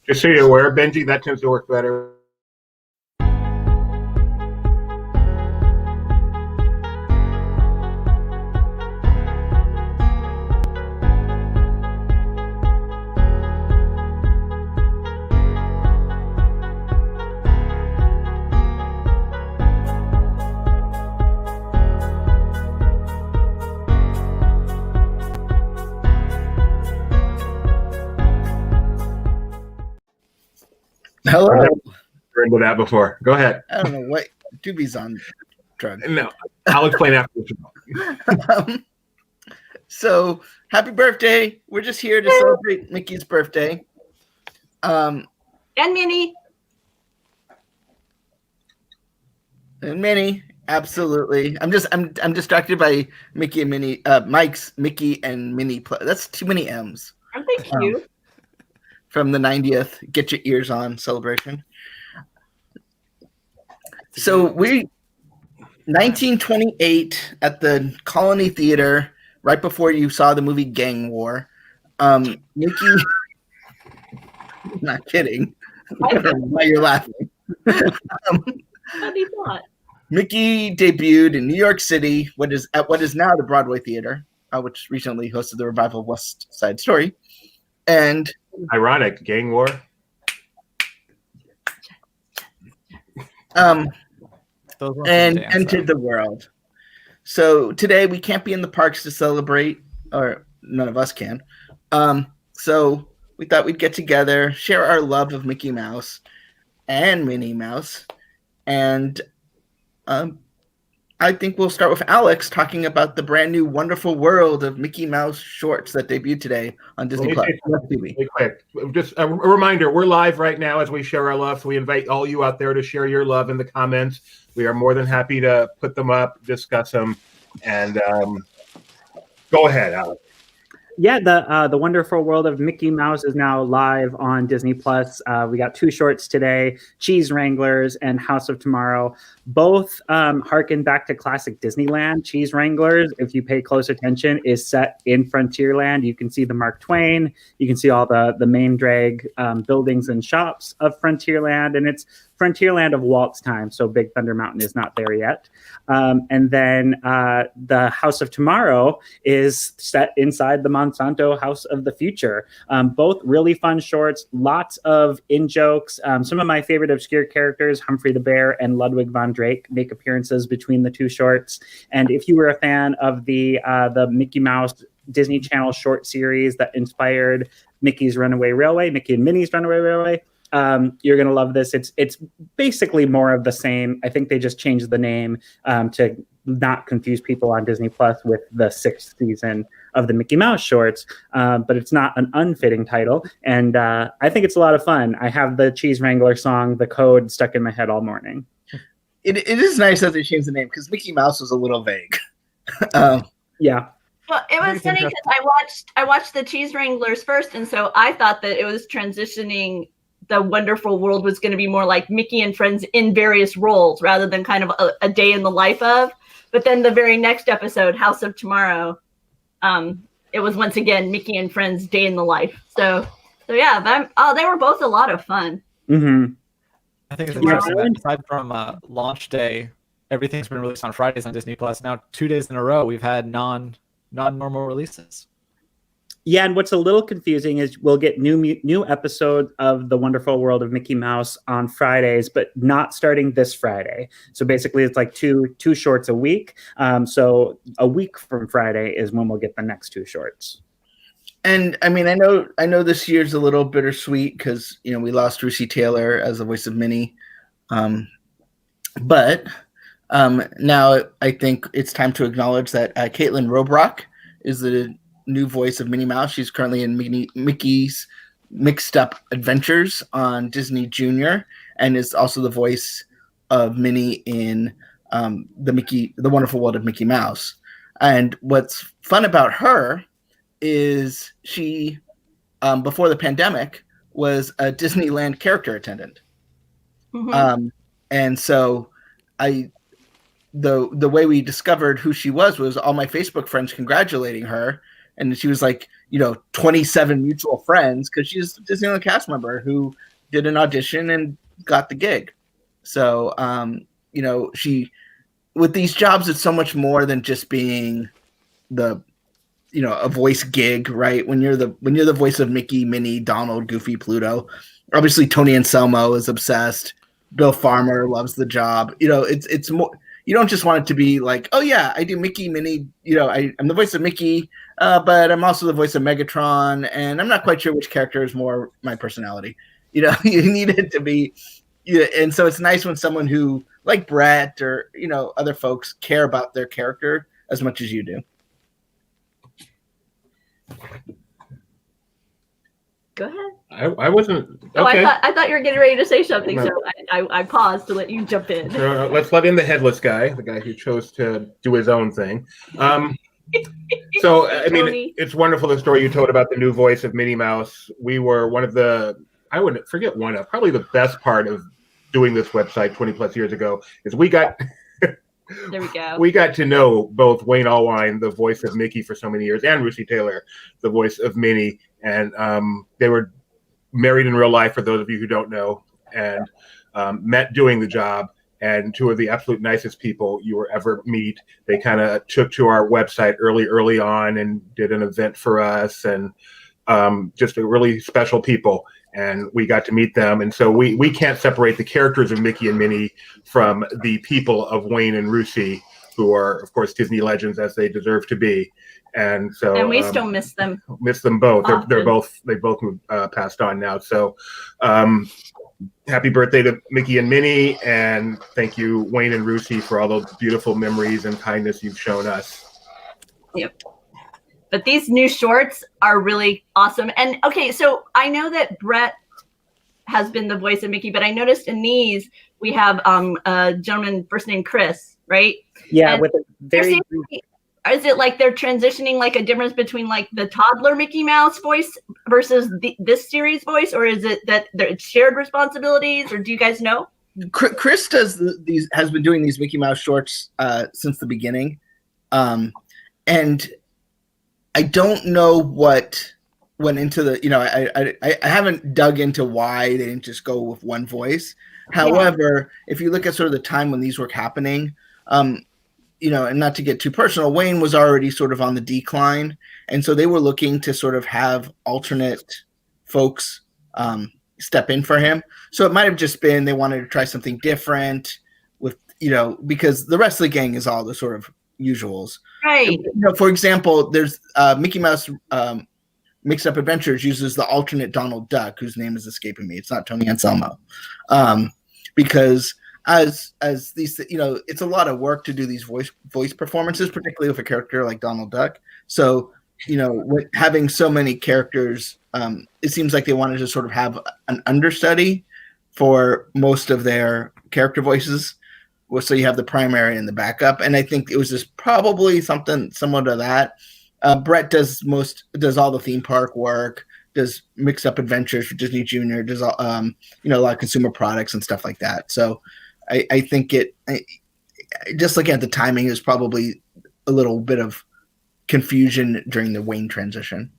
Just so you're aware, Benji, that tends to work better. Hello. We're into that before. Go ahead. I don't know what Doobie's on drugs. No, I'll explain after the show. So happy birthday! We're just here to celebrate Mickey's birthday. And Minnie. And Minnie, absolutely. I'm distracted by Mickey and Minnie. Mike's Mickey and Minnie. That's too many M's. Aren't they cute? From the 90th Get Your Ears On celebration. So 1928 at the Colony Theater, right before you saw the movie Gang War. Mickey, not kidding. I don't know why you're laughing. What he thought. Mickey debuted in New York City, what is now the Broadway Theater, which recently hosted the revival of West Side Story. And ironic, gang war. And entered the world. So today we can't be in the parks to celebrate, or none of us can. So we thought we'd get together, share our love of Mickey Mouse and Minnie Mouse, and I think we'll start with Alex talking about the brand new Wonderful World of Mickey Mouse shorts that debuted today on Disney Plus. Really quick, just a reminder, we're live right now as we share our love, so we invite all you out there to share your love in the comments. We are more than happy to put them up, discuss them, and go ahead, Alex. Yeah, the Wonderful World of Mickey Mouse is now live on Disney Plus. We got 2 shorts today, Cheese Wranglers and House of Tomorrow. Both harken back to classic Disneyland. Cheese Wranglers, if you pay close attention, is set in Frontierland. You can see the Mark Twain. You can see all the main drag buildings and shops of Frontierland, and it's Frontierland of Walt's time, so Big Thunder Mountain is not there yet. And then the House of Tomorrow is set inside the Monsanto House of the Future. Both really fun shorts, lots of in-jokes. Some of my favorite obscure characters, Humphrey the Bear and Ludwig von Drake, make appearances between the 2 shorts. And if you were a fan of the Mickey Mouse Disney Channel short series that inspired Mickey's Runaway Railway, Mickey and Minnie's Runaway Railway, you're going to love this. It's basically more of the same. I think they just changed the name to not confuse people on Disney Plus with the 6th season of the Mickey Mouse shorts, but it's not an unfitting title. And I think it's a lot of fun. I have the Cheese Wrangler song, The Code, stuck in my head all morning. It is nice that they changed the name because Mickey Mouse was a little vague. Yeah. Well, it was funny because I watched the Cheese Wranglers first, and so I thought that it was transitioning. The Wonderful World was going to be more like Mickey and Friends in various roles rather than kind of a day in the life of. But then the very next episode, House of Tomorrow, it was once again Mickey and Friends Day in the Life. So yeah, they were both a lot of fun. Mm-hmm. I think it's interesting that aside from launch day, everything's been released on Fridays on Disney Plus. Now 2 days in a row, we've had non-normal releases. Yeah, and what's a little confusing is we'll get new episodes of The Wonderful World of Mickey Mouse on Fridays, but not starting this Friday. So basically, it's like two shorts a week. So a week from Friday is when we'll get the next 2 shorts. And I mean, I know this year's a little bittersweet because we lost Russi Taylor as the voice of Minnie, but now I think it's time to acknowledge that Caitlin Robrock is the new voice of Minnie Mouse. She's currently in Mickey's Mixed Up Adventures on Disney Junior, and is also the voice of Minnie in the Wonderful World of Mickey Mouse. And what's fun about her is she, before the pandemic, was a Disneyland character attendant. Mm-hmm. And so the way we discovered who she was all my Facebook friends congratulating her and she was like, 27 mutual friends because she's a Disneyland cast member who did an audition and got the gig. So, she, with these jobs, it's so much more than just being a voice gig, right? When you're the voice of Mickey, Minnie, Donald, Goofy, Pluto, obviously Tony Anselmo is obsessed. Bill Farmer loves the job. It's more. You don't just want it to be like, oh yeah, I do Mickey, Minnie. I'm the voice of Mickey, but I'm also the voice of Megatron, and I'm not quite sure which character is more my personality. You need it to be. And so it's nice when someone who, like Brett or other folks, care about their character as much as you do. Go ahead. I wasn't. Okay. Oh, I thought you were getting ready to say something, so I paused to let you jump in. Let's let in the headless guy, the guy who chose to do his own thing. So, I mean, it's wonderful the story you told about the new voice of Minnie Mouse. We were one of I wouldn't forget probably the best part of doing this website 20 plus years ago is we got. There we go. We got to know both Wayne Allwine, the voice of Mickey for so many years, and Russi Taylor, the voice of Minnie. And they were married in real life, for those of you who don't know, and met doing the job. And two of the absolute nicest people you will ever meet. They kind of took to our website early on and did an event for us, and just a really special people. And we got to meet them. And so we can't separate the characters of Mickey and Minnie from the people of Wayne and Russi, who are, of course, Disney legends as they deserve to be. And so, and we still miss them. Miss them both. They both passed on now. So, happy birthday to Mickey and Minnie, and thank you, Wayne and Russi, for all those beautiful memories and kindness you've shown us. Yep. But these new shorts are really awesome. And okay, so I know that Brett has been the voice of Mickey, but I noticed in these we have a gentleman first name Chris, right? Yeah, and with a very. Is it like they're transitioning, like a difference between like the toddler Mickey Mouse voice versus this series voice, or is it that they're shared responsibilities, or do you guys know? Chris has been doing these Mickey Mouse shorts since the beginning, and I don't know what went into the. I haven't dug into why they didn't just go with one voice. However, if you look at sort of the time when these were happening, and not to get too personal, Wayne was already sort of on the decline. And so they were looking to sort of have alternate folks step in for him. So it might have just been they wanted to try something different with, because the rest of the gang is all the sort of usuals. Right. For example, there's Mickey Mouse Mixed Up Adventures uses the alternate Donald Duck, whose name is escaping me. It's not Tony Anselmo. Because as these, it's a lot of work to do these voice performances, particularly with a character like Donald Duck. So, with having so many characters, it seems like they wanted to sort of have an understudy for most of their character voices. So you have the primary and the backup. And I think it was just probably something similar to that. Brett does all the theme park work, does Mixed Up Adventures for Disney Junior, does all, a lot of consumer products and stuff like that. So I think just looking at the timing, is probably a little bit of confusion during the Wayne transition.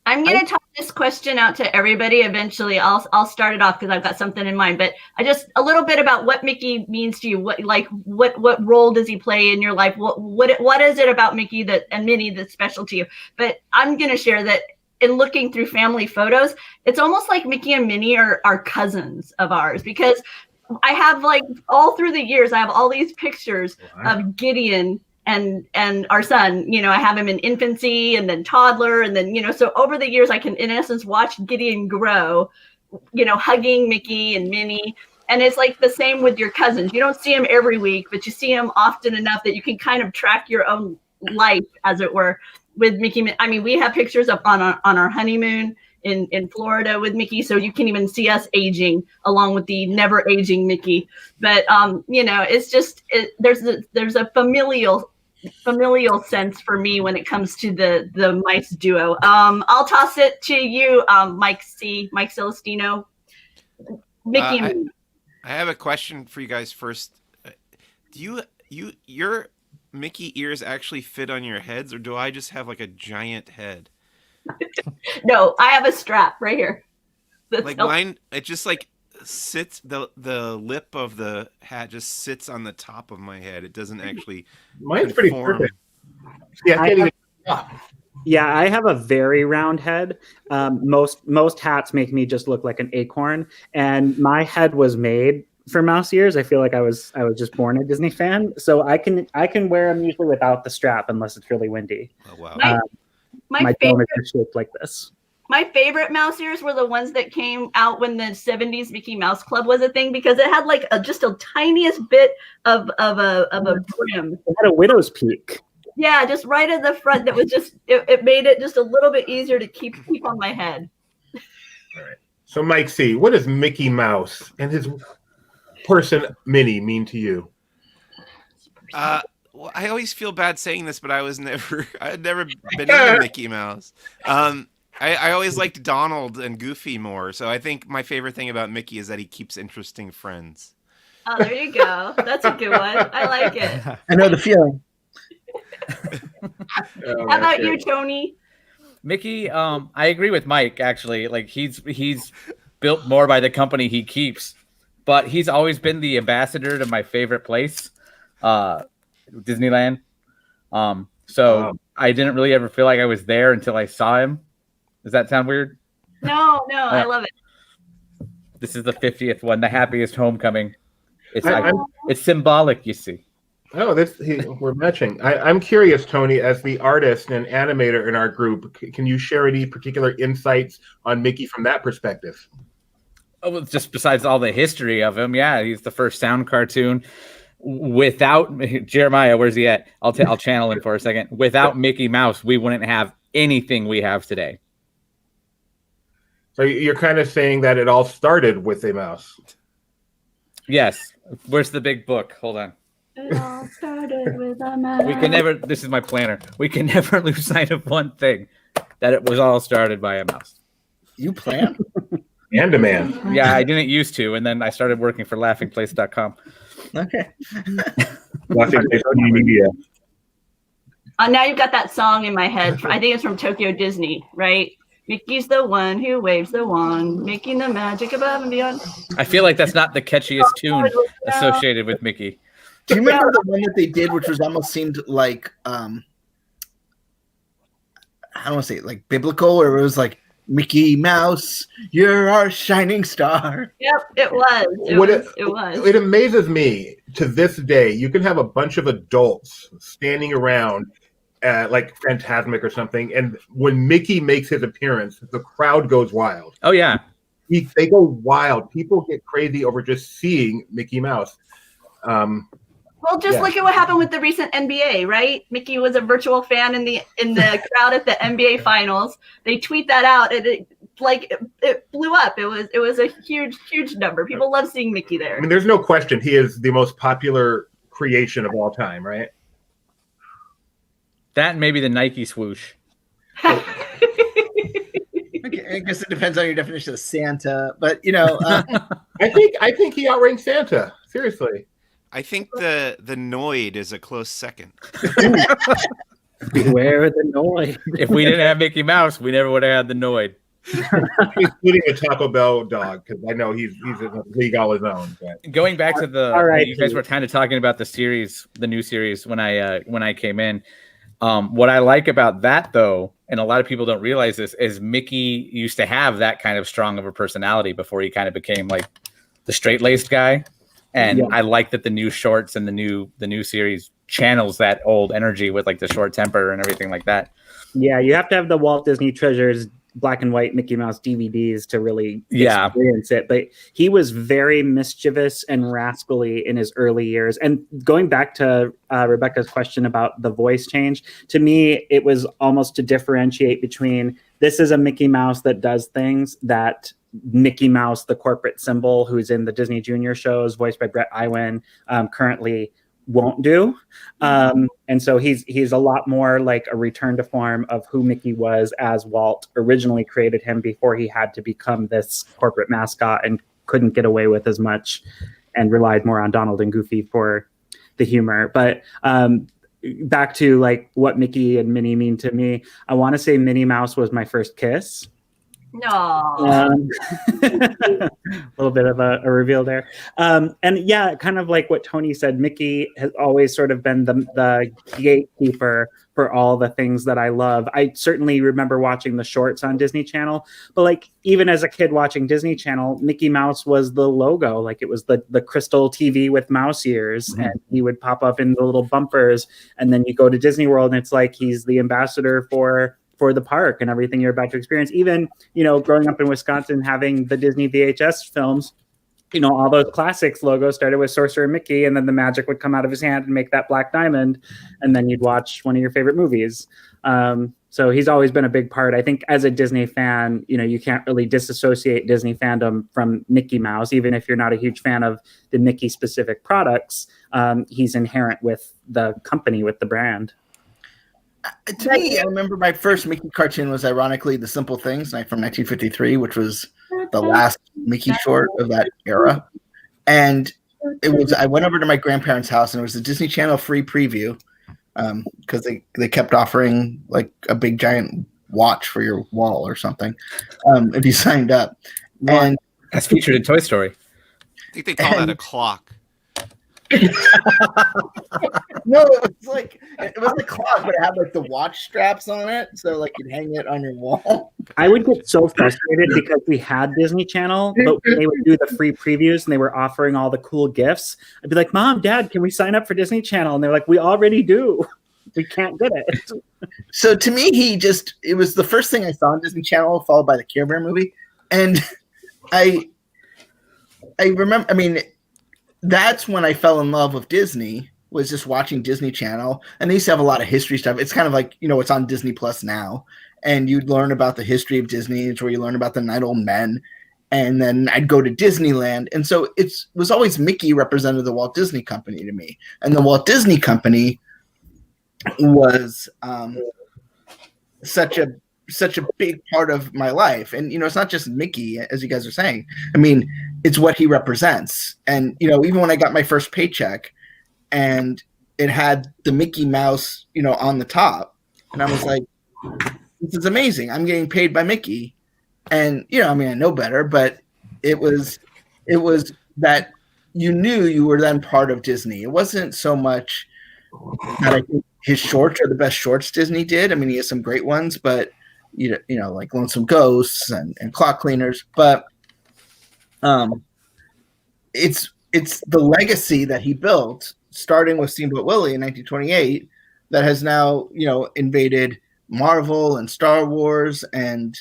I'm going to toss this question out to everybody eventually. I'll start it off because I've got something in mind. But I just a little bit about what Mickey means to you. What role does he play in your life? What is it about Mickey and Minnie that's special to you? But I'm going to share that in looking through family photos, it's almost like Mickey and Minnie are cousins of ours, because I have, like, all through the years, I have all these pictures of Gideon and our son. I have him in infancy and then toddler, and then, so over the years I can in essence watch Gideon grow, hugging Mickey and Minnie. And it's like the same with your cousins. You don't see him every week, but you see him often enough that you can kind of track your own life, as it were, with Mickey. I mean, we have pictures up on our honeymoon in Florida with Mickey, so you can even see us aging along with the never aging Mickey. But it's just there's a familial sense for me when it comes to the mice duo. I'll toss it to you, Mike Celestino. Mickey and I have a question for you guys first. Your Mickey ears actually fit on your heads, or do I just have like a giant head? No, I have a strap right here. Like mine, it just like sits, the lip of the hat just sits on the top of my head. It doesn't actually Mine's pretty conform. perfect. Yeah, I can't even. Yeah, I have a very round head. Most hats make me just look like an acorn, and my head was made for mouse ears. I feel like I was just born a Disney fan, so I can wear them usually without the strap unless it's really windy. Oh wow! My dome is shaped like this. My favorite mouse ears were the ones that came out when the 70s Mickey Mouse Club was a thing, because it had like just a tiniest bit of a brim. It had a widow's peak. Yeah, just right at the front. That was just it made it just a little bit easier to keep on my head. All right. So Mike C, what does Mickey Mouse and his person Minnie mean to you? Well, I always feel bad saying this, but I had never been into Mickey Mouse. I always liked Donald and Goofy more. So I think my favorite thing about Mickey is that he keeps interesting friends. Oh, there you go. That's a good one. I like it. I know the feeling. How about you, Tony? Mickey, I agree with Mike, actually. Like he's built more by the company he keeps, but he's always been the ambassador to my favorite place, Disneyland. So I didn't really ever feel like I was there until I saw him. Does that sound weird? No, I love it. This is the 50th one, the happiest homecoming. It's symbolic, you see. Oh, we're matching. I'm curious, Tony, as the artist and animator in our group, can you share any particular insights on Mickey from that perspective? Oh, well, just besides all the history of him, yeah, he's the first sound cartoon. Without Jeremiah, where's he at? I'll channel him for a second. Without Mickey Mouse, we wouldn't have anything we have today. So you're kind of saying that it all started with a mouse. Yes. Where's the big book? Hold on. It all started with a mouse. We can never. This is my planner. We can never lose sight of one thing: that it was all started by a mouse. You plan? And a man. Yeah, I didn't used to, and then I started working for LaughingPlace.com. Okay. Media. Now you've got that song in my head. I think it's from Tokyo Disney, right? Mickey's the one who waves the wand, making the magic above and beyond. I feel like that's not the catchiest tune associated with Mickey. Do you remember the one that they did, which was almost seemed like I don't want to say it, like biblical, or it was like Mickey Mouse, you're our shining star. Yep, it was. It was. It amazes me to this day. You can have a bunch of adults standing around, like Phantasmic or something, and when Mickey makes his appearance, the crowd goes wild. Oh yeah, they go wild. People get crazy over just seeing Mickey Mouse. Well, just look at what happened with the recent NBA, right? Mickey was a virtual fan in the crowd at the NBA finals. They tweet that out, and it blew up. It was a huge number. People love seeing Mickey there. I mean, there's no question he is the most popular creation of all time, right? that and maybe the Nike swoosh. Okay, I guess it depends on your definition of Santa, but I think he outranks Santa. Seriously. I think the Noid is a close second. Beware the Noid. If we didn't have Mickey Mouse, we never would have had the Noid. He's eating a Taco Bell dog because I know he's in a league all his own. But. Going back to right, you guys were kind of talking about the new series when I came in. What I like about that, though, and a lot of people don't realize this, is Mickey used to have that kind of strong of a personality before he kind of became like the straight-laced guy. And I like that the new shorts and the new series channels that old energy with like the short temper and everything like that. Yeah, you have to have the Walt Disney Treasures black and white Mickey Mouse DVDs to really experience it. But he was very mischievous and rascally in his early years. And going back to Rebecca's question about the voice change, to me, it was almost to differentiate between this is a Mickey Mouse that does things that Mickey Mouse, the corporate symbol, who's in the Disney Junior shows, voiced by Brett Iwan, currently won't do. And so he's a lot more like a return to form of who Mickey was as Walt originally created him before he had to become this corporate mascot and couldn't get away with as much and relied more on Donald and Goofy for the humor. But back to like what Mickey and Minnie mean to me, I want to say Minnie Mouse was my first kiss. No. A little bit of a reveal there. And yeah, kind of like what Tony said, Mickey has always sort of been the gatekeeper for all the things that I love. I certainly remember watching the shorts on Disney Channel, but like even as a kid watching Disney Channel, Mickey Mouse was the logo. Like it was the crystal TV with mouse ears, and he would pop up in the little bumpers. And then you go to Disney World and it's like he's the ambassador for the park and everything you're about to experience. Even, growing up in Wisconsin, having the Disney VHS films, all those classics logos started with Sorcerer Mickey, and then the magic would come out of his hand and make that black diamond. And then you'd watch one of your favorite movies. So he's always been a big part. I think as a Disney fan, you can't really disassociate Disney fandom from Mickey Mouse, even if you're not a huge fan of the Mickey specific products. He's inherent with the company, with the brand. To me, I remember my first Mickey cartoon was ironically The Simple Things from 1953, which was the last Mickey short of that era. And I went over to my grandparents' house, and it was a Disney Channel free preview because they kept offering like a big giant watch for your wall or something if you signed up. And that's featured in Toy Story. I think they call that a clock. No, it was a clock, but it had like the watch straps on it, so like you'd hang it on your wall. I would get so frustrated because we had Disney Channel, but when they would do the free previews and they were offering all the cool gifts, I'd be like, Mom, Dad, can we sign up for Disney Channel? And they're like, we already do. We can't get it. So to me, it was the first thing I saw on Disney Channel, followed by the Care Bear movie. And I remember, that's when I fell in love with Disney, was just watching Disney Channel. And they used to have a lot of history stuff. It's kind of like, it's on Disney Plus now. And you'd learn about the history of Disney. It's where you learn about the Night Old Men. And then I'd go to Disneyland. And so it was always Mickey represented the Walt Disney Company to me. And the Walt Disney Company was such a big part of my life. And, it's not just Mickey, as you guys are saying. It's what he represents. And, even when I got my first paycheck and it had the Mickey Mouse, on the top, and I was like, this is amazing. I'm getting paid by Mickey. And, I know better, but it was that you knew you were then part of Disney. It wasn't so much that I think his shorts are the best shorts Disney did. He has some great ones, but like Lonesome Ghosts and Clock Cleaners, but it's the legacy that he built, starting with Steamboat Willie in 1928, that has now invaded Marvel and Star Wars and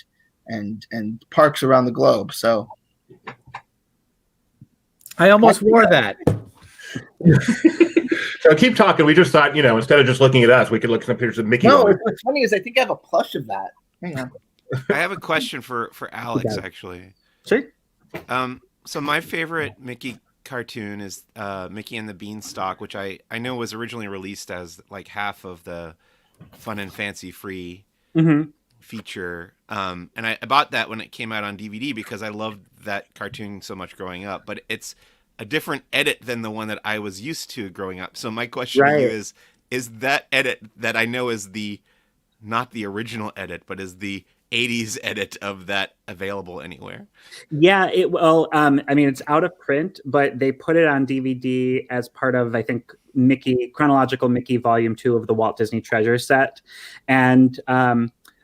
parks around the globe. So I almost wore that. So keep talking. We just thought, instead of just looking at us, we could look at some pictures of Mickey. No, what's funny is I think I have a plush of that. Hang on. I have a question for Alex, actually. Sure. So my favorite Mickey cartoon is Mickey and the Beanstalk, which I know was originally released as like half of the Fun and Fancy Free feature. And I bought that when it came out on DVD because I loved that cartoon so much growing up. But it's a different edit than the one that I was used to growing up. So my question to you is that edit that I know is not the original edit, but is the 80s edit of that available anywhere? Yeah, it's out of print, but they put it on DVD as part of, I think, Chronological Mickey Volume 2 of the Walt Disney Treasure set. And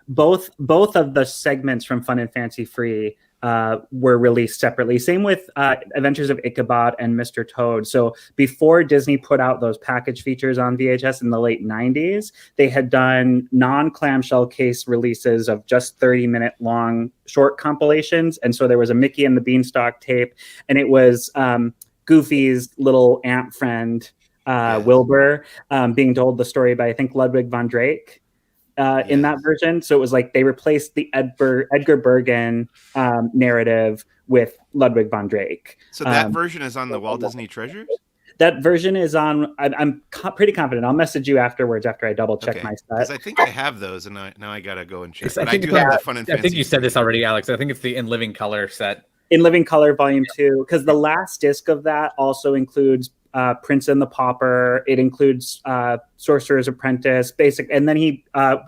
both of the segments from Fun and Fancy Free were released separately. Same with Adventures of Ichabod and Mr. Toad. So before Disney put out those package features on VHS in the late 90s, they had done non-clamshell case releases of just 30-minute long short compilations. And so there was a Mickey and the Beanstalk tape, and it was Goofy's little ant friend, Wilbur, being told the story by, I think, Ludwig von Drake. In that version. So it was like they replaced the Edgar Bergen narrative with Ludwig von Drake. So that version is on the Walt Disney Treasures? That version is on, I'm pretty confident. I'll message you afterwards after I double check my set. Because I think I have those, and now I got to go and check. But I do have the Fun and Fancy. I think you said this already, Alex. I think it's the In Living Color set. In Living Color Volume 2, because the last disc of that also includes Prince and the Pauper. It includes Sorcerer's Apprentice, and then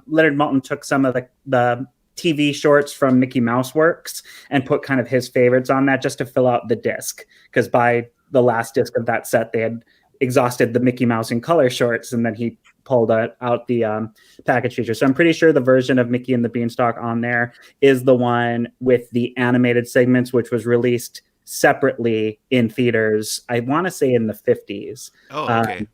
Leonard Maltin took some of the TV shorts from Mickey Mouse Works and put kind of his favorites on that just to fill out the disc, because by the last disc of that set they had exhausted the Mickey Mouse in color shorts, and then he pulled out the package feature. So I'm pretty sure the version of Mickey and the Beanstalk on there is the one with the animated segments, which was released separately in theaters, I want to say in the 50s. Oh, okay.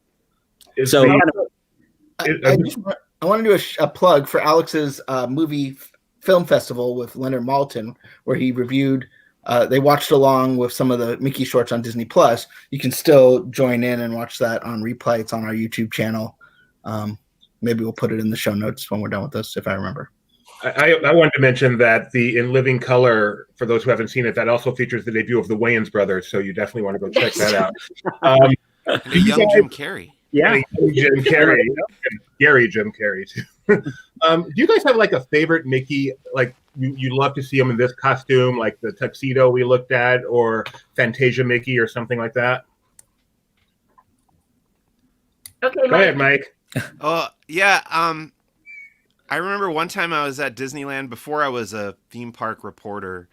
I want to do a plug for Alex's movie film festival with Leonard Maltin, where he reviewed. They watched along with some of the Mickey shorts on Disney Plus. You can still join in and watch that on replay. It's on our YouTube channel. Maybe we'll put it in the show notes when we're done with this, if I remember. I wanted to mention that in living color, for those who haven't seen it, that also features the debut of the Wayans brothers. So you definitely want to go check that out. And a young Jim Carrey. Yeah, Jim Carrey, Jim Carrey too. Do you guys have like a favorite Mickey? Like you love to see him in this costume, like the tuxedo we looked at, or Fantasia Mickey, or something like that? Okay, Go ahead, Mike. Oh yeah. I remember one time I was at Disneyland before I was a theme park reporter.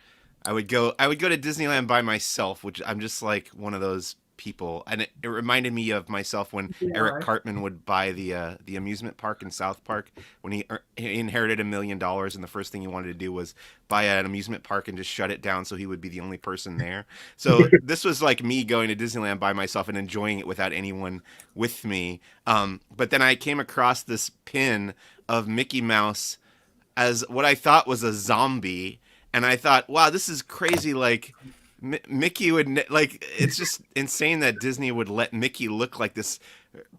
I would go to Disneyland by myself, which I'm just like one of those people, and it reminded me of myself when Eric Cartman would buy the amusement park in South Park when he inherited $1 million, and the first thing he wanted to do was buy an amusement park and just shut it down so he would be the only person there. So this was like me going to Disneyland by myself and enjoying it without anyone with me. But then I came across this pin of Mickey Mouse as what I thought was a zombie, and I thought, wow, this is crazy. Like Mickey would it's just insane that Disney would let Mickey look like this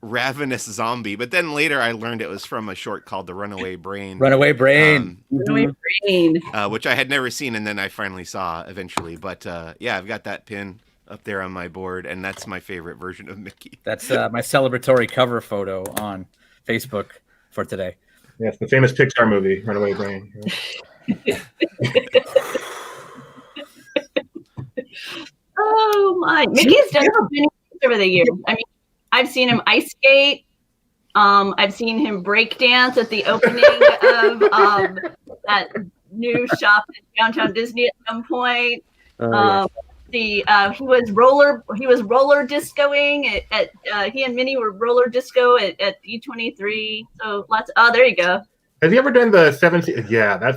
ravenous zombie. But then later I learned it was from a short called The Runaway Brain. Runaway Brain. Runaway Brain. Which I had never seen, and then I finally saw eventually. But yeah, I've got that pin up there on my board, and that's my favorite version of Mickey. That's my celebratory cover photo on Facebook for today. Yes, the famous Pixar movie, Runaway Brain. Oh my! Mickey's done so many things over the years. I mean, I've seen him ice skate. I've seen him break dance at the opening of that new shop in Downtown Disney at some point. He was roller discoing at he and Minnie were roller disco at D23. So lots. Oh, there you go. Has he ever done the 7? Yeah,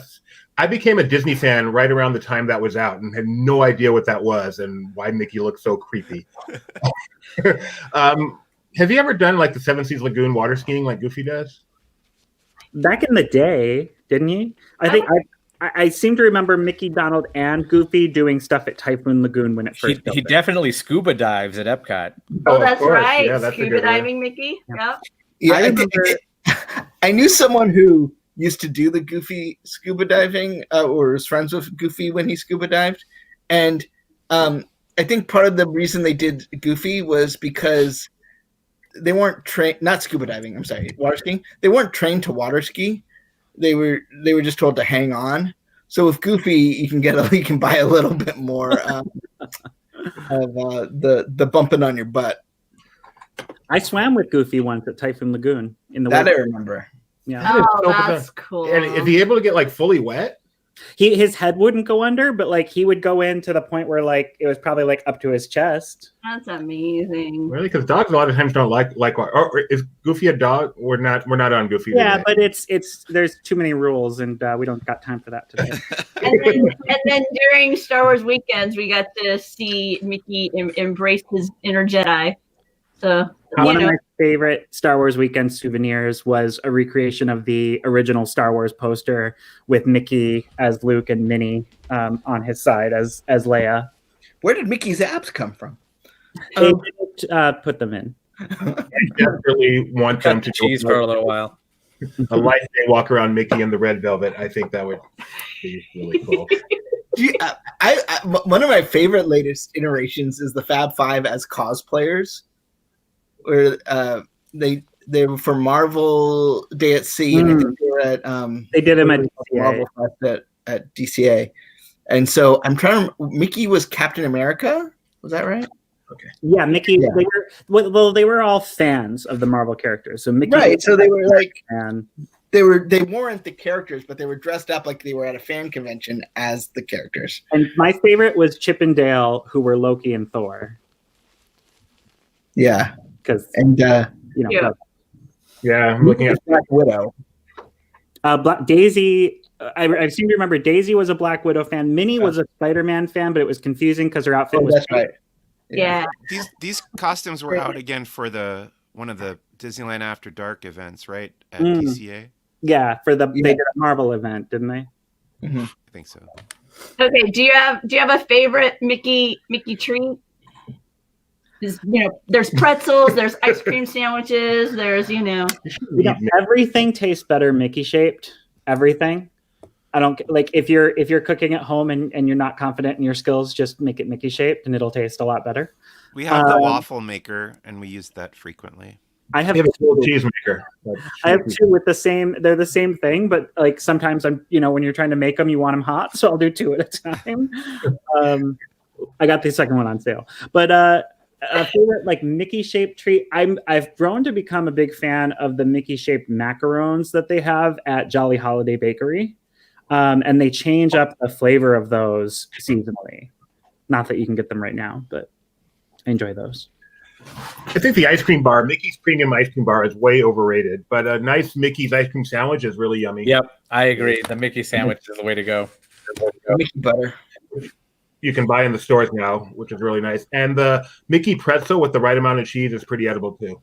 I became a Disney fan right around the time that was out and had no idea what that was and why Mickey looked so creepy. Have you ever done like the Seven Seas Lagoon water skiing like Goofy does? Back in the day, didn't he? I think I seem to remember Mickey, Donald, and Goofy doing stuff at Typhoon Lagoon when it first He definitely scuba dives at Epcot. Oh, that's right. Yeah, that's scuba diving, Mickey. Yep. Yeah, I remember. I knew someone who used to do the Goofy scuba diving, or was friends with Goofy when he scuba dived, and I think part of the reason they did Goofy was because they weren't trained. Not scuba diving. I'm sorry, water skiing. They weren't trained to water ski. They were just told to hang on. So with Goofy, you can buy a little bit more of the bumping on your butt. I swam with Goofy once at Typhoon Lagoon in the That I winter. remember. Yeah, Oh, that's cool. And is he able to get like fully wet? his head wouldn't go under, but like he would go in to the point where like it was probably like up to his chest. That's amazing. Really? Because dogs a lot of times don't like water. Or is Goofy a dog? We're not on Goofy Yeah, today. but it's there's too many rules, and we don't got time for that today. And then during Star Wars weekends, we got to see Mickey embrace his inner Jedi. So One of my favorite Star Wars weekend souvenirs was a recreation of the original Star Wars poster with Mickey as Luke and Minnie on his side as Leia. Where did Mickey's abs come from? They didn't put them in. I desperately want them Cut to the cheese for a little while. a life day walk around Mickey in the red velvet. I think that would be really cool. One of my favorite latest iterations is the Fab Five as cosplayers, where they were for Marvel Day at Sea, and I think they were at They did them at DCA. Marvel Fest at DCA, and so I'm trying to. Mickey was Captain America, was that right? Yeah, Mickey. Yeah. They were all fans of the Marvel characters. So Mickey, Right. So they were like, and they weren't the characters, but they were dressed up like they were at a fan convention as the characters. my favorite was Chip and Dale, who were Loki and Thor. Yeah, Because Yeah. Yeah, I'm looking at Black Widow. Daisy. I seem to remember Daisy was a Black Widow fan. Minnie was a Spider-Man fan, but it was confusing because her outfit Oh, was that's right. Yeah. These costumes were out again for one of the Disneyland After Dark events, right? At Mm. DCA. Yeah, they did a Marvel event, didn't they? Mm-hmm. I think so. Okay. Do you have a favorite Mickey treat? There's pretzels, there's ice cream sandwiches, there's Everything tastes better Mickey shaped. Everything. I don't like if you're cooking at home and you're not confident in your skills, just make it Mickey shaped and it'll taste a lot better. We have the waffle maker, and we use that frequently. I have a little cheese maker. I have two with they're the same thing, but like sometimes when you're trying to make them, you want them hot, so I'll do two at a time. I got the second one on sale, but a favorite like Mickey shaped treat. I've grown to become a big fan of the Mickey shaped macarons that they have at Jolly Holiday Bakery, and they change up the flavor of those seasonally. Not that you can get them right now, but I enjoy those. I think the ice cream bar, Mickey's Premium Ice Cream Bar, is way overrated, but a nice Mickey's ice cream sandwich is really yummy. Yep, I agree. The Mickey sandwich is the way to go. Mickey butter. You can buy in the stores now, which is really nice. And the Mickey pretzel with the right amount of cheese is pretty edible too.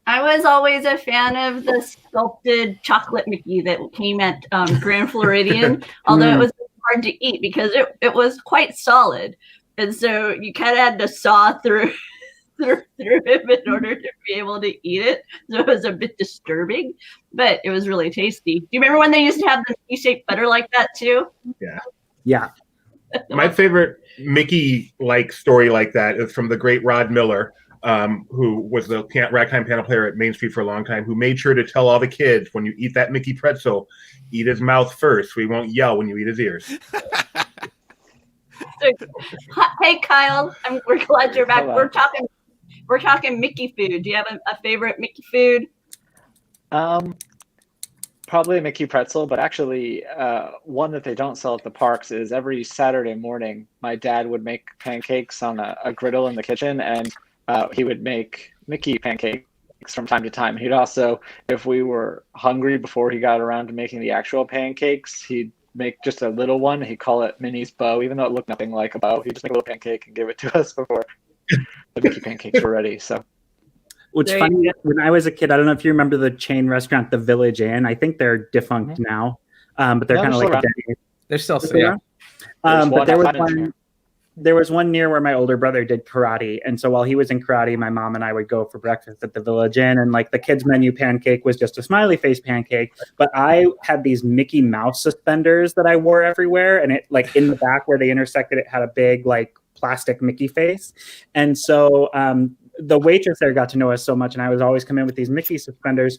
I was always a fan of the sculpted chocolate Mickey that came at Grand Floridian, although it was hard to eat because it was quite solid. And so you kind of had to saw through him in order to be able to eat it. So it was a bit disturbing, but it was really tasty. Do you remember when they used to have the Mickey-shaped butter like that too? Yeah. My favorite Mickey-like story like that is from the great Rod Miller, who was the ragtime piano player at Main Street for a long time, who made sure to tell all the kids, when you eat that Mickey pretzel, eat his mouth first so he won't yell when you eat his ears. Hey Kyle, we're glad you're back. Hello. We're talking Mickey food. Do you have a favorite Mickey food? Probably a Mickey pretzel, but actually one that they don't sell at the parks is every Saturday morning, my dad would make pancakes on a griddle in the kitchen, and he would make Mickey pancakes from time to time. He'd also, if we were hungry before he got around to making the actual pancakes, he'd make just a little one. He'd call it Minnie's bow, even though it looked nothing like a bow. He'd just make a little pancake and give it to us before the Mickey pancakes were ready. So, What's funny, when I was a kid, I don't know if you remember the chain restaurant, the Village Inn. I think they're defunct now, but they're kind of like They're still but there was one near where my older brother did karate, and so while he was in karate, my mom and I would go for breakfast at the Village Inn, and like the kids menu pancake was just a smiley face pancake, but I had these Mickey Mouse suspenders that I wore everywhere, and it like in the back where they intersected, it had a big like plastic Mickey face, and so the waitress there got to know us so much, and I was always come in with these Mickey suspenders,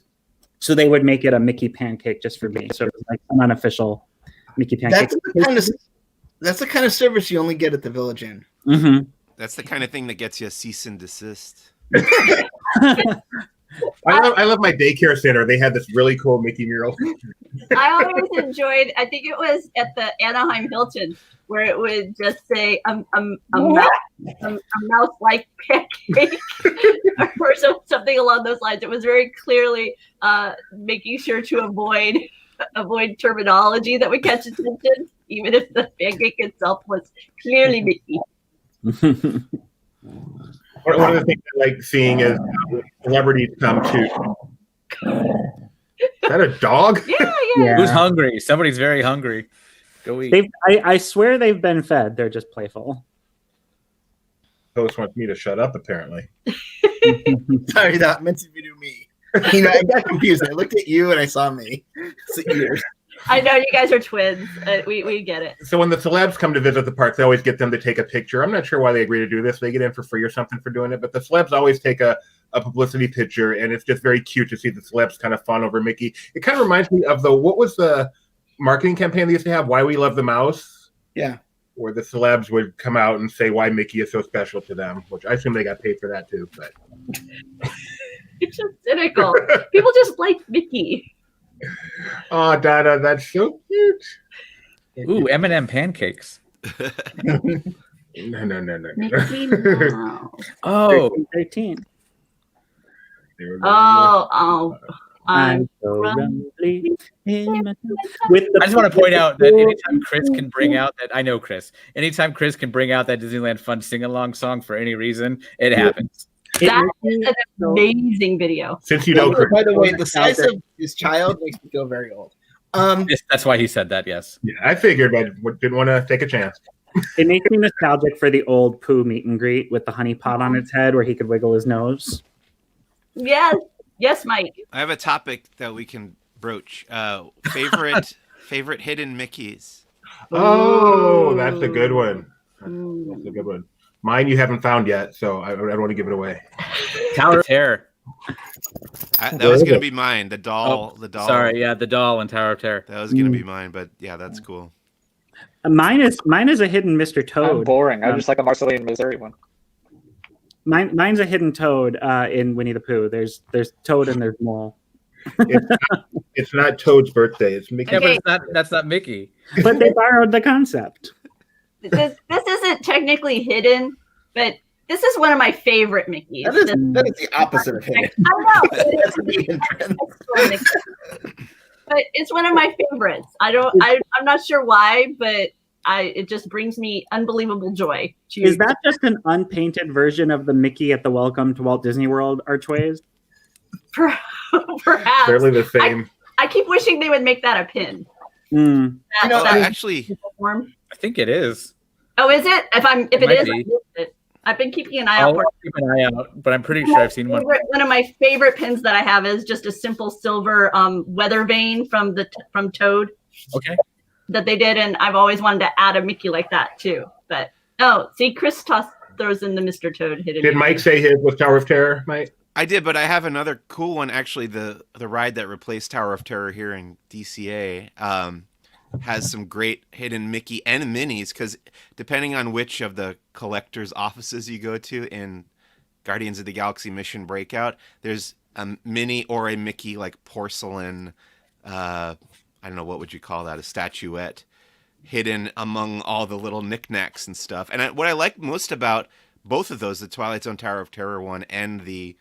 so they would make it a Mickey pancake just for me. So it was like an unofficial Mickey pancake. That's the kind of service you only get at the Village Inn. Mm-hmm. That's the kind of thing that gets you a cease and desist. I love my daycare center. They had this really cool Mickey mural. I always enjoyed, I think it was at the Anaheim Hilton, where it would just say a mouse-like pancake or something along those lines. It was very clearly making sure to avoid terminology that would catch attention, even if the pancake itself was clearly Mickey. One of the things I like seeing is celebrities come to. Is that a dog? Yeah. Who's hungry? Somebody's very hungry. Go eat. I swear they've been fed. They're just playful. Host wants me to shut up, apparently. Sorry, that meant to be to me. I got confused. I looked at you and I saw me. It's the ears. I know you guys are twins. We get it. So when the celebs come to visit the parks, they always get them to take a picture. I'm not sure why they agree to do this. They get in for free or something for doing it, but the celebs always take a publicity picture, and it's just very cute to see the celebs kind of fawn over Mickey. It kind of reminds me of what was the marketing campaign they used to have, Why We Love the Mouse? Yeah. where the celebs would come out and say why Mickey is so special to them, which I assume they got paid for that too. But It's just cynical. People just like Mickey. oh, Donna, that's so cute. Ooh, M&M pancakes. No. Mickey Mouse. Oh, 13. Oh, I'm so rumbly with the I just want to point out that anytime Chris can bring out that, I know Chris, anytime Chris can bring out that Disneyland Fun sing-along song for any reason, it happens. that is an amazing video. Since you know, Chris. By the way, the size of his child makes me feel very old. Yes, that's why he said that, yes. Yeah, I figured, but didn't want to take a chance. It makes me nostalgic for the old Pooh meet and greet with the honey pot on its head where he could wiggle his nose. Yes, Mike. I have a topic that we can broach. Favorite hidden Mickeys. Oh, that's a good one. That's a good one. Mine you haven't found yet, so I don't want to give it away. Tower of Terror. That was going to be mine. The doll. The doll. Sorry, yeah, the doll in Tower of Terror. That was going to be mine, but yeah, that's cool. Mine is a hidden Mr. Toad. I'm boring. I just like a Marceline, Missouri one. Mine's a hidden Toad in Winnie the Pooh. There's Toad and there's Mole. It's not Toad's birthday. It's Mickey. Yeah, but that's not Mickey. But they borrowed the concept. This isn't technically hidden, but this is one of my favorite Mickeys. That is the opposite of hidden. I know. That's the entrance. But it's one of my favorites. I'm not sure why, but it just brings me unbelievable joy. Is that just an unpainted version of the Mickey at the Welcome to Walt Disney World archways? Perhaps. Barely the same. I keep wishing they would make that a pin. Actually, I think it is. Oh, is it? If it might is, be. I missed it. I've been keeping an eye out I'll for it. keep an eye out, but I'm pretty sure I've seen one. One of my favorite pins that I have is just a simple silver weather vane from Toad. Okay. That they did, and I've always wanted to add a Mickey like that too. But see, Chris throws in the Mr. Toad hidden. Did Mike say his was Tower of Terror, Mike? I did, but I have another cool one. Actually, the ride that replaced Tower of Terror here in DCA has some great hidden Mickey and Minnies, because depending on which of the collector's offices you go to in Guardians of the Galaxy Mission Breakout, there's a Minnie or a Mickey like porcelain, I don't know, what would you call that, a statuette hidden among all the little knickknacks and stuff. And what I like most about both of those, the Twilight Zone Tower of Terror one and the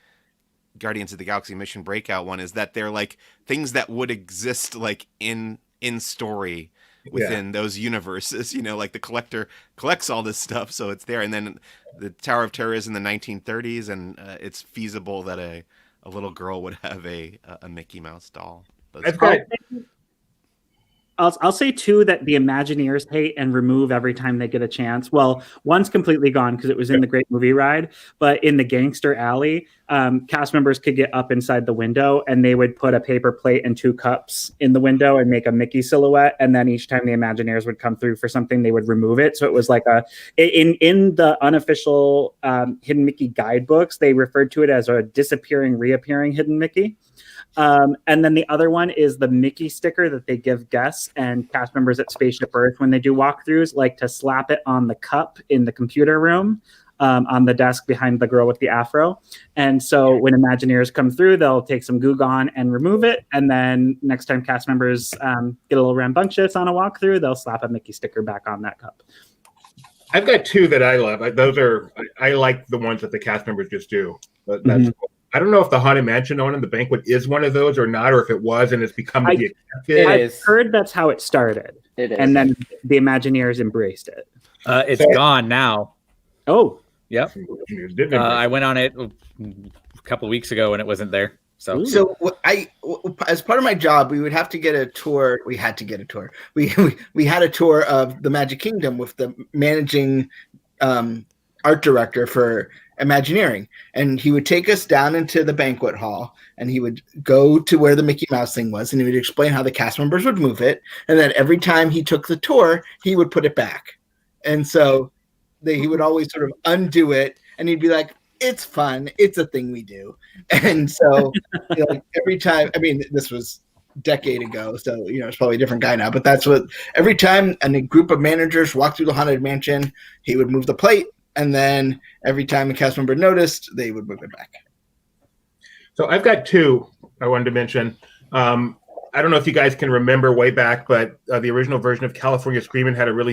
Guardians of the Galaxy Mission Breakout one, is that they're like things that would exist like in story within those universes. Like the collector collects all this stuff, so it's there. And then the Tower of Terror is in the 1930s, and it's feasible that a little girl would have a Mickey Mouse doll. That's great. I'll say two that the Imagineers hate and remove every time they get a chance. Well, one's completely gone because it was in the Great Movie Ride, but in the Gangster Alley, cast members could get up inside the window and they would put a paper plate and 2 cups in the window and make a Mickey silhouette. And then each time the Imagineers would come through for something, they would remove it. So it was like in the unofficial Hidden Mickey guidebooks, they referred to it as a disappearing, reappearing Hidden Mickey. And then the other one is the Mickey sticker that they give guests and cast members at Spaceship Earth when they do walkthroughs, like to slap it on the cup in the computer room, on the desk behind the girl with the afro. And so when Imagineers come through, they'll take some Goo Gone and remove it. And then next time cast members get a little rambunctious on a walkthrough, they'll slap a Mickey sticker back on that cup. I've got 2 that I love. I like the ones that the cast members just do. But that's cool. I don't know if the Haunted Mansion one in the banquet is one of those or not, or if it was and it's become the accepted. I've heard that's how it started. It is. And then the Imagineers embraced it. It's gone now. Oh. Yep. I went on it a couple of weeks ago and it wasn't there. So as part of my job, we would have to get a tour. We had to get a tour. We had a tour of the Magic Kingdom with the managing art director for Imagineering, and he would take us down into the banquet hall and he would go to where the Mickey Mouse thing was and he would explain how the cast members would move it, and then every time he took the tour he would put it back, and so he would always sort of undo it and he'd be like, it's fun, it's a thing we do. And so every time, I mean, this was decade ago, so it's probably a different guy now. But that's what every time a group of managers walked through the haunted mansion, he would move the plate, and then every time a cast member noticed, they would move it back. So I've got two I wanted to mention. I don't know if you guys can remember way back, but the original version of California Screamin' had a really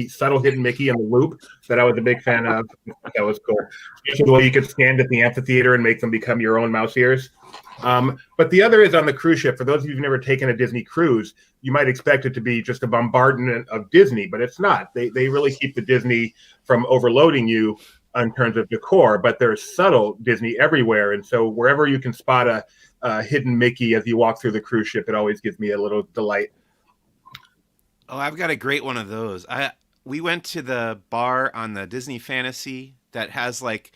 subtle hidden Mickey in the loop that I was a big fan of. That was cool. Especially the way you could stand at the amphitheater and make them become your own mouse ears. But the other is on the cruise ship. For those of you who've never taken a Disney cruise, you might expect it to be just a bombardment of Disney, but it's not. They really keep the Disney from overloading you in terms of decor, but there's subtle Disney everywhere. And so wherever you can spot a hidden Mickey as you walk through the cruise ship, it always gives me a little delight. Oh, I've got a great one of those. We went to the bar on the Disney Fantasy that has like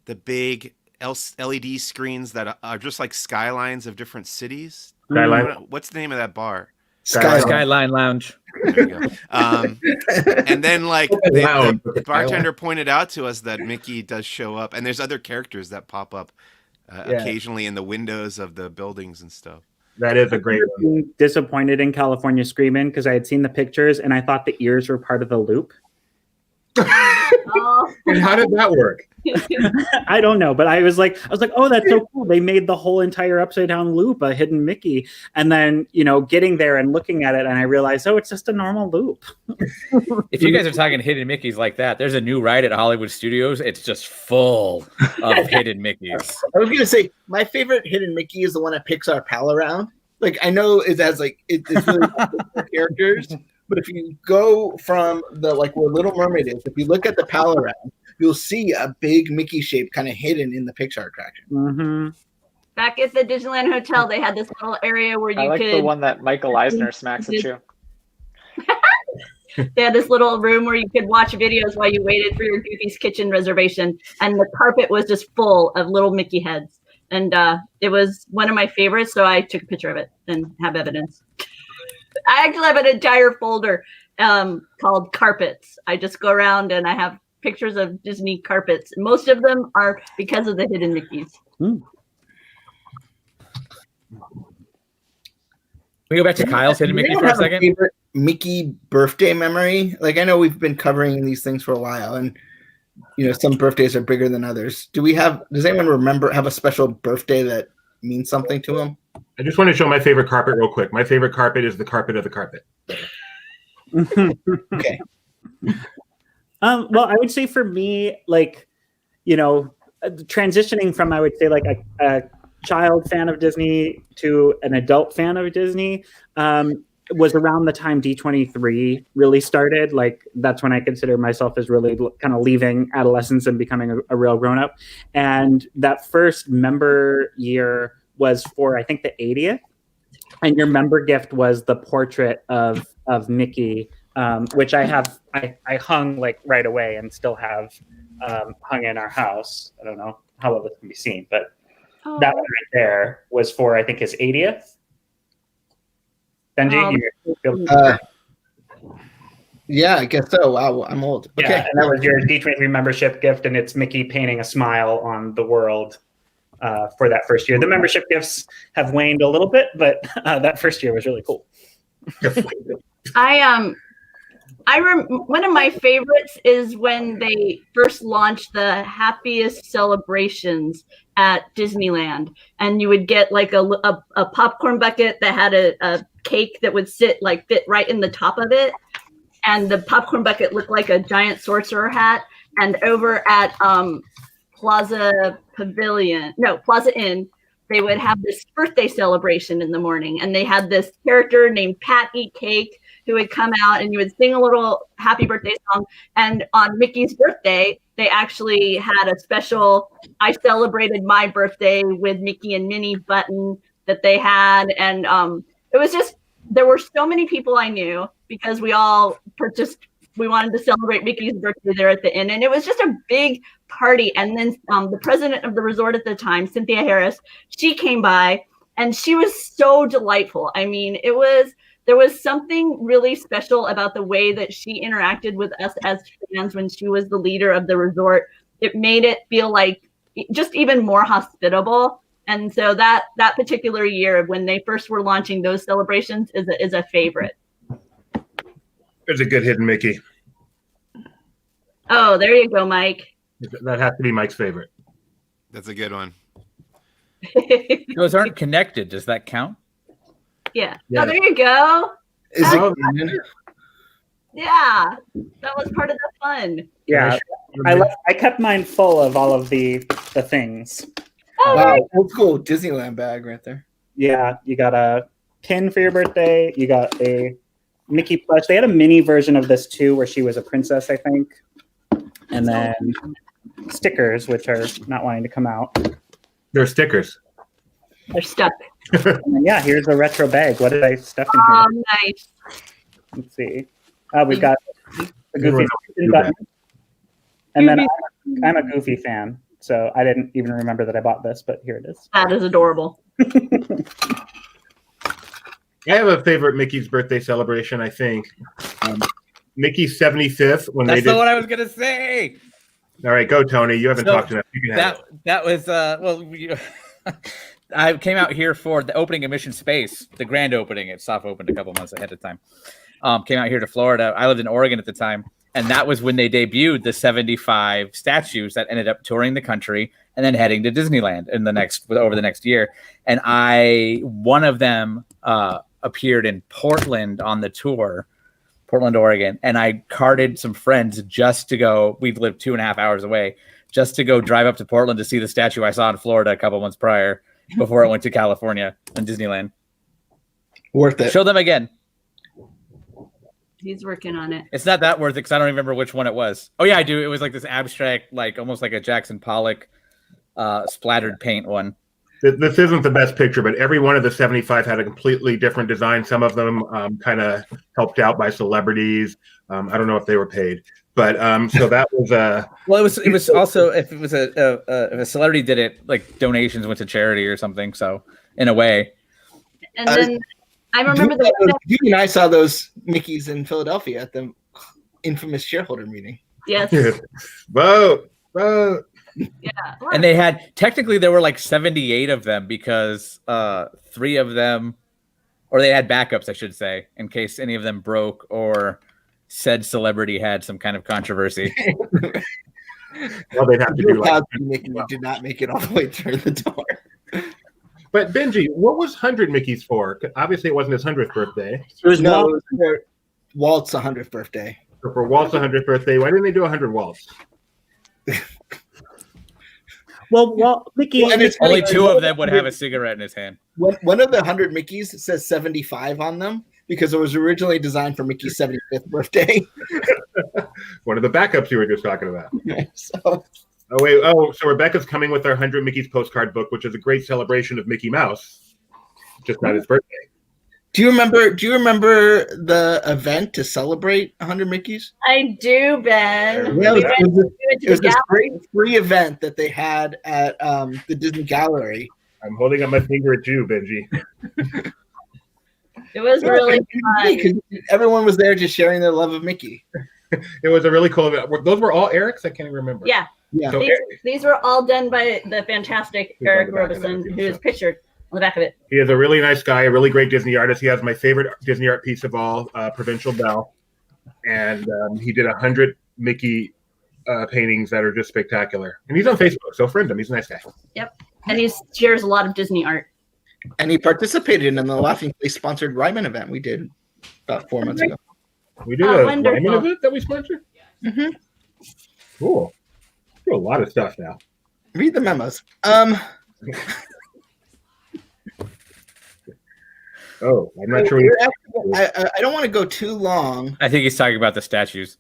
the big LED screens that are just like skylines of different cities. Skyline. What's the name of that bar? Skyline Lounge. There you go. And then like the bartender pointed out to us that Mickey does show up, and there's other characters that pop up occasionally in the windows of the buildings and stuff. That is a great one. Disappointed in California Screamin' because I had seen the pictures and I thought the ears were part of the loop. And how did that work? I don't know, but I was like, oh, that's so cool. They made the whole entire upside down loop a hidden Mickey. And then, getting there and looking at it, and I realized, oh, it's just a normal loop. If you guys are talking hidden Mickeys like that, there's a new ride at Hollywood Studios. It's just full of hidden Mickeys. I was going to say, my favorite hidden Mickey is the one at Pixar Pal Around. Like, I know it has it's really characters, but if you go from where Little Mermaid is, if you look at the Pal Around, you'll see a big Mickey shape kind of hidden in the Pixar attraction. Mm-hmm. Back at the Disneyland Hotel, they had this little area where you I like could. the one that Michael Eisner smacks at you. They had this little room where you could watch videos while you waited for your Goofy's Kitchen reservation, and the carpet was just full of little Mickey heads. And it was one of my favorites, so I took a picture of it and have evidence. I actually have an entire folder called Carpets. I just go around and I have pictures of Disney carpets. Most of them are because of the hidden Mickeys. Can we go back to Kyle's hidden Mickey for a second? Favorite Mickey birthday memory? Like, I know we've been covering these things for a while, and some birthdays are bigger than others. Does anyone have a special birthday that means something to them? I just want to show my favorite carpet real quick. My favorite carpet is the carpet of the carpet. Okay. Well, I would say for me, transitioning from, I would say, like a child fan of Disney to an adult fan of Disney was around the time D23 really started. Like, that's when I consider myself as really kind of leaving adolescence and becoming a real grown-up. And that first member year was for, I think, the 80th. And your member gift was the portrait of Mickey, which I hung like right away and still have hung in our house. I don't know how well this can be seen, but that one right there was for, I think, his 80th. Benji, yeah, I guess so. Wow, I'm old. Okay. Yeah, and that was your D23 membership gift, and it's Mickey painting a smile on the world for that first year. The membership gifts have waned a little bit, but that first year was really cool. One of my favorites is when they first launched the Happiest Celebrations at Disneyland, and you would get like a popcorn bucket that had a cake that would fit right in the top of it, and the popcorn bucket looked like a giant sorcerer hat. And over at Plaza Inn, they would have this birthday celebration in the morning, and they had this character named Pat Eat Cake who would come out, and you would sing a little happy birthday song. And on Mickey's birthday, they actually had a special I celebrated my birthday with Mickey and Minnie button that they had. And it was just, there were so many people I knew because we all we wanted to celebrate Mickey's birthday there at the inn. And it was just a big party. And then the president of the resort at the time, Cynthia Harris, she came by, and she was so delightful. I mean, there was something really special about the way that she interacted with us as fans when she was the leader of the resort. It made it feel like just even more hospitable. And so that particular year when they first were launching those celebrations is a favorite. There's a good hidden Mickey. Oh, there you go, Mike. That has to be Mike's favorite. That's a good one. Those aren't connected. Does that count? Yeah. Yeah. Oh, there you go. Is Oh, it? Yeah, that was part of the fun. Yeah, I kept mine full of all of the things. Oh, Wow, old school Disneyland bag right there. Yeah, you got a pin for your birthday. You got a Mickey plush. They had a mini version of this too, where she was a princess, I think. And then stickers, which are not wanting to come out. They're stickers. they're stuck. And then, yeah, here's a retro bag. What did I stuff in here? Oh, nice. Let's see. We've got the Goofy Goofy button. And then Goofy. I'm a Goofy fan, so I didn't even remember that I bought this, but here it is. That is adorable. I have a favorite Mickey's birthday celebration, I think. Mickey's 75th when That's they did. not what I was gonna say. All right, go, Tony. You haven't So talked enough. You can have That was I came out here for the opening of Mission Space, the grand opening. It soft opened a couple months ahead of time. Came out here to Florida. I lived in Oregon at the time, and that was when they debuted the 75 statues that ended up touring the country and then heading to Disneyland over the next year. And one of them appeared in Portland on the tour, Portland, Oregon, and I carted some friends just to go. We lived 2.5 hours away, just to go drive up to Portland to see the statue I saw in Florida a couple months prior, before it went to California and Disneyland. Worth it. Show them again. He's working on it. It's not that worth it because I don't remember which one it was. Oh yeah, I do. It was like this abstract, like almost like a Jackson Pollock splattered paint one. This isn't the best picture, but every one of the 75 had a completely different design. Some of them kind of helped out by celebrities. I don't know if they were paid, but so that was well, it was also if it was if a celebrity did it, like donations went to charity or something. So in a way, And then I remember you and I saw those Mickeys in Philadelphia at the infamous shareholder meeting. yes, vote. yeah. and they had technically there were like 78 of them because 3 of them, or they had backups, I should say, in case any of them broke or said celebrity had some kind of controversy. Well, they'd have to do like. Mickey did not make it all the way through the door. But Benji, what was 100 Mickey's for? Obviously, it wasn't his 100th birthday. It was No, it was for Walt's 100th birthday. So for Walt's 100th birthday, why didn't they do 100 Walt's? well, Mickey. Well, and it's Only funny, 2 of them would have a cigarette in his hand. One of the 100 Mickeys says 75 on them because it was originally designed for Mickey's 75th birthday. One of the backups you were just talking about. So Oh, wait. Oh, so Rebecca's coming with our 100 Mickey's postcard book, which is a great celebration of Mickey Mouse. Just not his birthday. Do you remember the event to celebrate 100 Mickeys? I do, Ben. Yeah, We it was went to the this gallery. great free event that they had at the Disney Gallery. I'm holding up my finger at you, Benji. It was really fun. Because everyone was there just sharing their love of Mickey. It was a really cool event. Those were all Eric's? I can't even remember. Yeah, Yeah. So these were all done by the fantastic He's on Eric the back of that, Robeson, too, who is so. pictured on the back of it. he is a really nice guy, a really great Disney artist. He has my favorite Disney art piece of all, Provincial Belle. And he did 100 Mickey paintings that are just spectacular. And he's on Facebook, so friend him. He's a nice guy. Yep, and he shares a lot of Disney art. And he participated in the Laughing Face sponsored Ryman event we did about 4 months ago. We did Oh, a wonderful. Lyman event that we sponsored. Mm-hmm. Cool. We do a lot of stuff now. Read the memos. Oh, I'm not sure. I don't want to go too long. I think he's talking about the statues.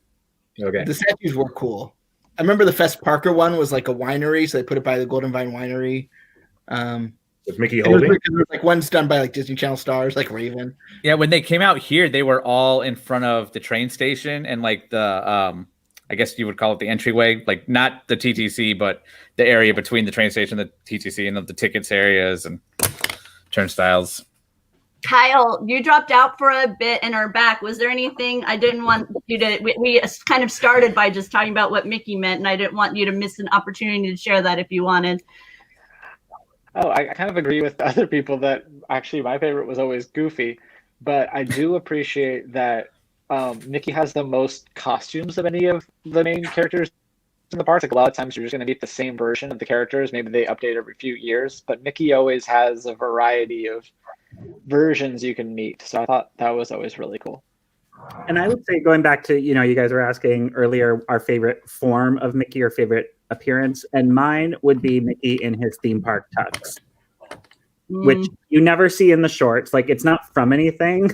Okay. The statues were cool. I remember the Fess Parker one was like a winery, so they put it by the Golden Vine Winery. Was Mickey It was holding? like one's done by like Disney Channel stars, like Raven. Yeah, when they came out here, they were all in front of the train station and like the I guess you would call it the entryway, like not the TTC, but the area between the train station, the TTC, and the tickets areas and turnstiles. Kyle, you dropped out for a bit and are back. Was there anything I didn't want you to? We kind of started by just talking about what Mickey meant, and I didn't want you to miss an opportunity to share that if you wanted. Oh, I kind of agree with the other people that actually my favorite was always Goofy, but I do appreciate that Mickey has the most costumes of any of the main characters in the parks. Like a lot of times you're just going to meet the same version of the characters. Maybe they update every few years, but Mickey always has a variety of versions you can meet. So I thought that was always really cool. And I would say, going back to, you guys were asking earlier our favorite form of Mickey or favorite appearance, and mine would be Mickey in his theme park tux, which you never see in the shorts. Like, it's not from anything,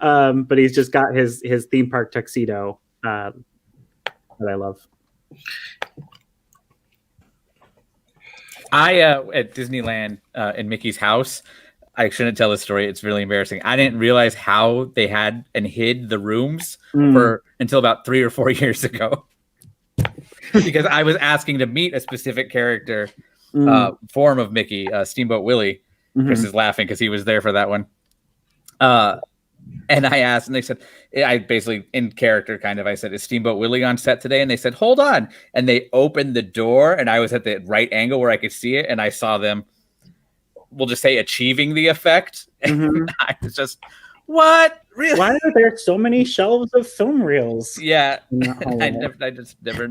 but he's just got his theme park tuxedo that I love. At Disneyland in Mickey's house, I shouldn't tell this story. It's really embarrassing. I didn't realize how they had and hid the rooms until about 3 or 4 years ago. Because I was asking to meet a specific character form of Mickey, Steamboat Willie. Chris is laughing because he was there for that one. And I asked, and they said, I basically, in character kind of, I said, is Steamboat Willie on set today? And they said, hold on. And they opened the door, and I was at the right angle where I could see it, and I saw them, we'll just say, achieving the effect. And I was just, what? Really? Why are there so many shelves of film reels? Yeah. I just never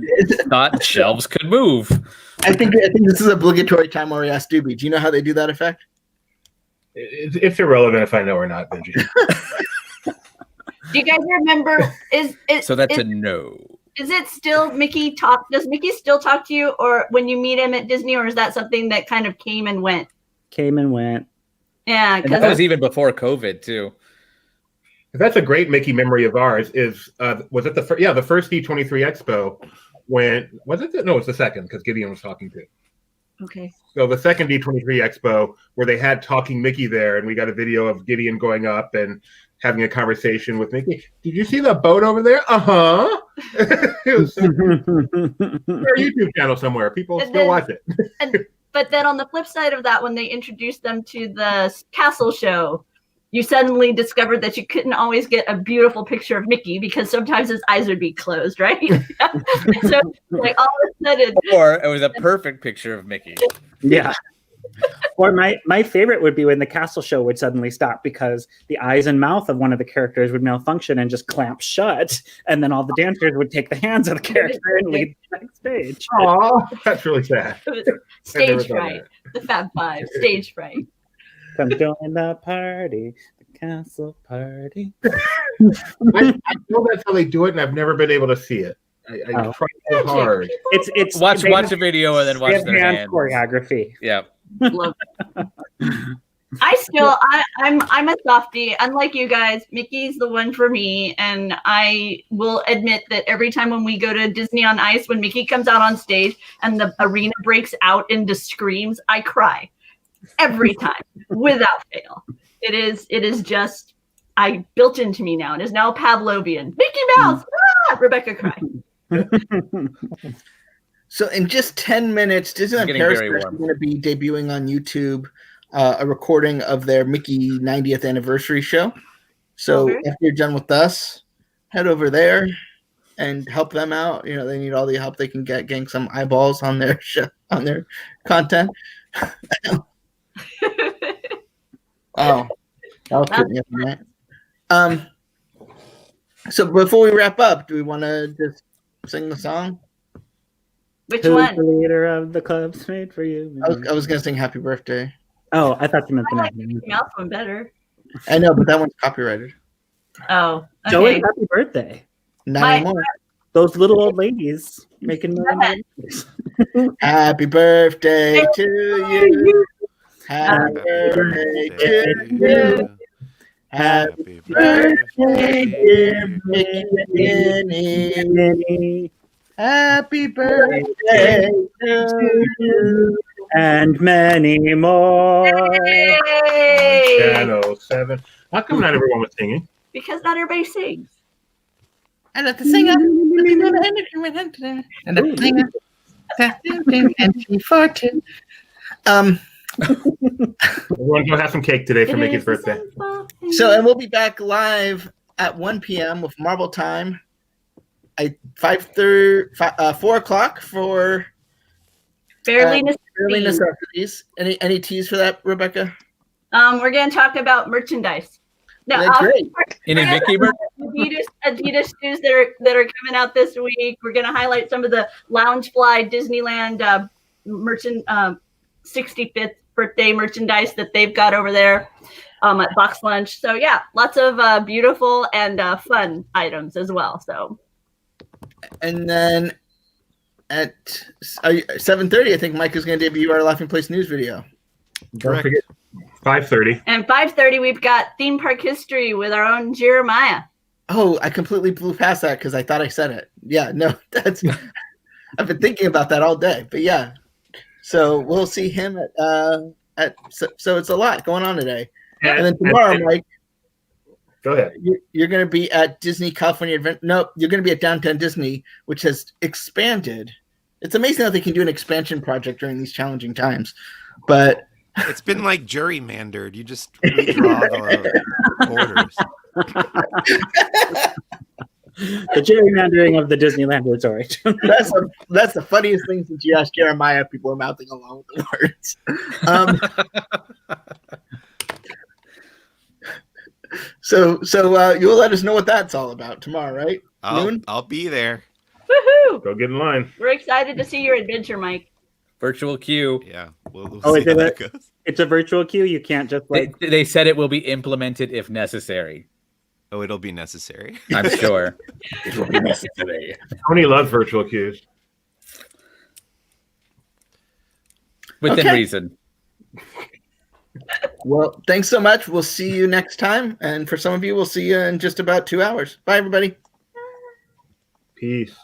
thought shelves could move. I think this is obligatory time where we ask Doobie. Do you know how they do that effect? It's irrelevant if I know or not, Benji. Do you guys remember? So that's a no. Is it still Mickey talk? Does Mickey still talk to you, or when you meet him at Disney, or is that something that kind of came and went? Came and went. Yeah, and that was even before COVID too. That's a great Mickey memory of ours. Was it the first D23 Expo? When was it? No, it's the second because Gideon was talking to. Okay. So the second D23 Expo where they had talking Mickey there, and we got a video of Gideon going up and having a conversation with Mickey. Did you see the boat over there? Uh-huh. It was our YouTube channel somewhere. People still watch it. But then on the flip side of that, when they introduced them to the castle show, you suddenly discovered that you couldn't always get a beautiful picture of Mickey because sometimes his eyes would be closed, right? So, like, all of a sudden, or it was a perfect picture of Mickey. Yeah. Or my favorite would be when the castle show would suddenly stop because the eyes and mouth of one of the characters would malfunction and just clamp shut, and then all the dancers would take the hands of the character and lead the next stage. Oh, that's really sad. Stage fright. The Fab Five. Stage fright. Come join the party, the castle party. I know that's how they do it, and I've never been able to see it. I try so hard. It's watch a video and then watch their hands. Choreography. Yeah. Love it. I'm a softie. Unlike you guys, Mickey's the one for me, and I will admit that every time when we go to Disney on Ice, when Mickey comes out on stage and the arena breaks out into screams, I cry every time without fail. It is just built into me now. It is now Pavlovian. Mickey Mouse, Rebecca cry. So in just 10 minutes, Disneyland Paris is going to be debuting on YouTube a recording of their Mickey 90th anniversary show. So after you're done with us, head over there and help them out. They need all the help they can get getting some eyeballs on their show, on their content. Oh, that was good, right? So before we wrap up, do we want to just sing the song? Which Who's one? The leader of the club's made for you. I was going to sing Happy Birthday. Oh, I thought you meant the I like the Mouse one better. I know, but that one's copyrighted. Oh, okay. Joey, happy birthday. Not anymore. Those little old ladies making noise. Happy birthday to you. Happy birthday to you. Happy birthday, dear Minnie. Happy birthday to you. And many more. Yay! Channel 7. How come not everyone was singing? Because not everybody sings. I love to sing. And the singer. Everyone go have some cake today for Mickey's birthday. So, and we'll be back live at 1 p.m. with Marble Time at 4 o'clock for Fairly Fairly necessities. necessities. Any tease for that, Rebecca? We're going to talk about merchandise. No, That's great. Any Mickey merch? Adidas shoes that are coming out this week. We're going to highlight some of the Loungefly Disneyland merchant 65th birthday merchandise that they've got over there at Box Lunch. So yeah, lots of beautiful and fun items as well. So, and then at 7:30, I think Mike is going to debut our Laughing Place news video. Don't forget 5:30. And 5:30, we've got theme park history with our own Jeremiah. Oh, I completely blew past that because I thought I said it. Yeah, no, that's. I've been thinking about that all day, but yeah. So we'll see him so it's a lot going on today. And then tomorrow, Mike. Go ahead. You're going to be at Disney California Adventure. No, you're going to be at Downtown Disney, which has expanded. It's amazing how they can do an expansion project during these challenging times. But it's been like gerrymandered. You just redraw the borders. The gerrymandering of the Disneyland Resort. That's the funniest thing since you asked Jeremiah. People are mouthing along with the words. So you'll let us know what that's all about tomorrow, right? I'll be there. Woohoo! Go get in line. We're excited to see your adventure, Mike. Virtual queue. Yeah. We'll Oh, see how that goes. It's a virtual queue. You can't just like. They said it will be implemented if necessary. Oh, it'll be necessary. I'm sure. It will be necessary. Tony loves virtual queues. Within reason. Well, thanks so much. We'll see you next time. And for some of you, we'll see you in just about 2 hours. Bye, everybody. Peace.